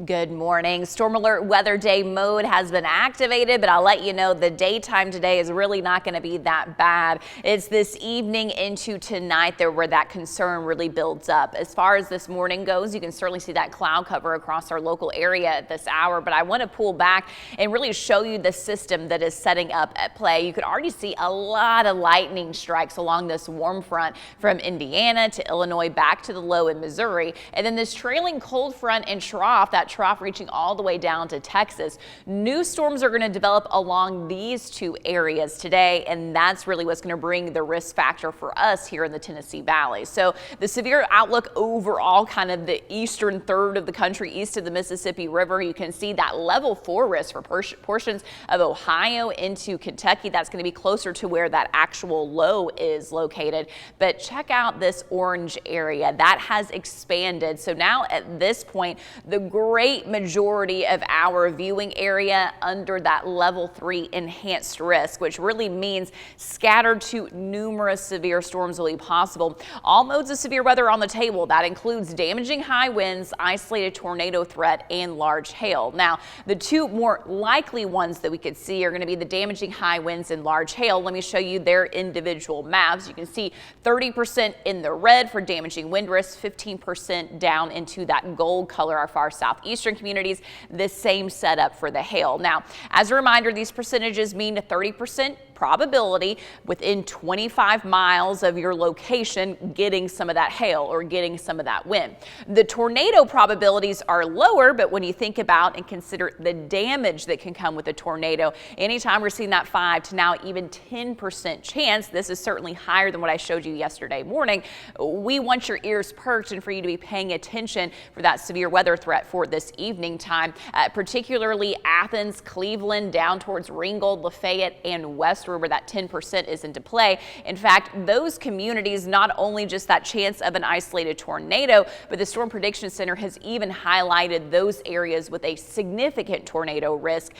Good morning. Storm alert weather day mode has been activated, but I'll let you know the daytime today is really not going to be that bad. It's this evening into tonight there where that concern really builds up. As far as this morning goes, you can certainly see that cloud cover across our local area at this hour, but I want to pull back and really show you the system that is setting up at play. You could already see a lot of lightning strikes along this warm front from Indiana to Illinois back to the low in Missouri, and then this trailing cold front and trough, that trough reaching all the way down to Texas. New storms are going to develop along these two areas today, and that's really what's going to bring the risk factor for us here in the Tennessee Valley. So the severe outlook overall, kind of the eastern third of the country east of the Mississippi River, you can see that level 4 risk for portions of Ohio into Kentucky. That's going to be closer to where that actual low is located. But check out this orange area that has expanded. So now at this point, the great majority of our viewing area under that level 3 enhanced risk, which really means scattered to numerous severe storms will be possible. All modes of severe weather on the table. That includes damaging high winds, isolated tornado threat, and large hail. Now, the two more likely ones that we could see are going to be the damaging high winds and large hail. Let me show you their individual maps. You can see 30% in the red for damaging wind risk, 15% down into that gold color, our far southeastern communities. This same setup for the hail. Now, as a reminder, these percentages mean a 30% probability within 25 miles of your location getting some of that hail or getting some of that wind. The tornado probabilities are lower, but when you think about and consider the damage that can come with a tornado, anytime we're seeing that 5 to now even 10% chance, this is certainly higher than what I showed you yesterday morning. We want your ears perked and for you to be paying attention for that severe weather threat for this evening time, particularly Athens, Cleveland, down towards Ringgold, Lafayette, and Westward, where that 10% is into play. In fact, those communities, not only just that chance of an isolated tornado, but the Storm Prediction Center has even highlighted those areas with a significant tornado risk.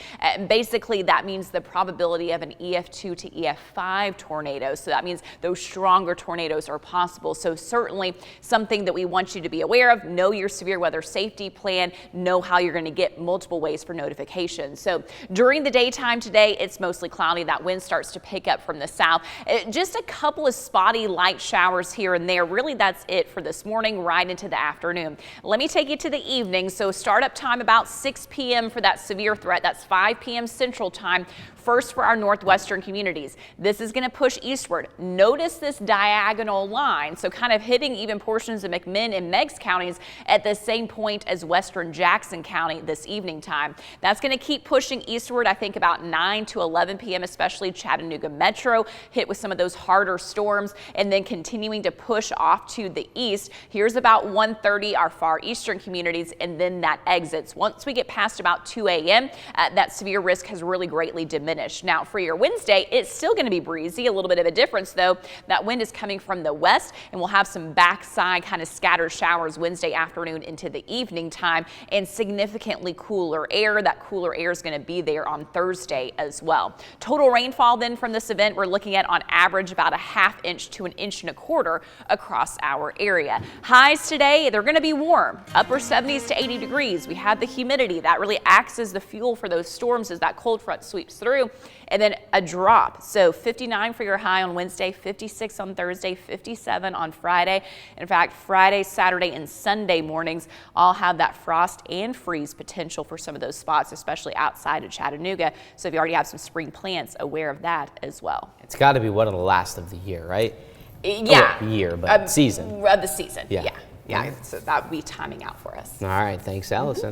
Basically, that means the probability of an EF2 to EF5 tornado. So that means those stronger tornadoes are possible. So certainly something that we want you to be aware of. Know your severe weather safety plan. Know how you're going to get multiple ways for notification. So during the daytime today, it's mostly cloudy. That wind starts to pick up from the south. Just a couple of spotty light showers here and there. Really, that's it for this morning right into the afternoon. Let me take you to the evening. So startup time about 6 p.m. for that severe threat. That's 5 p.m. Central Time. First for our northwestern communities. This is going to push eastward. Notice this diagonal line. So kind of hitting even portions of McMinn and Meigs counties at the same point as western Jackson County this evening time. That's going to keep pushing eastward, I think about 9 to 11 p.m., especially Chattanooga Metro, hit with some of those harder storms, and then continuing to push off to the east. Here's about 1:30, our far eastern communities, and then that exits. Once we get past about 2 a.m., that severe risk has really greatly diminished. Now, for your Wednesday, it's still going to be breezy. A little bit of a difference, though. That wind is coming from the west, and we'll have some backside kind of scattered showers Wednesday afternoon into the evening time, and significantly cooler air. That cooler air is going to be there on Thursday as well. Total rainfall then from this event, we're looking at on average about a 1/2 inch to 1.25 inches across our area. Highs today, they're going to be warm, upper 70s to 80 degrees. We have the humidity that really acts as the fuel for those storms as that cold front sweeps through. And then a drop. So 59 for your high on Wednesday, 56 on Thursday, 57 on Friday. In fact, Friday, Saturday, and Sunday mornings all have that frost and freeze potential for some of those spots, especially outside of Chattanooga. So if you already have some spring plants, aware of that as well. It's got to be one of the last of the year, right? Yeah. Oh, year, but season. Of the season. Yeah. Yeah. So that would be timing out for us. All right. Thanks, Allison.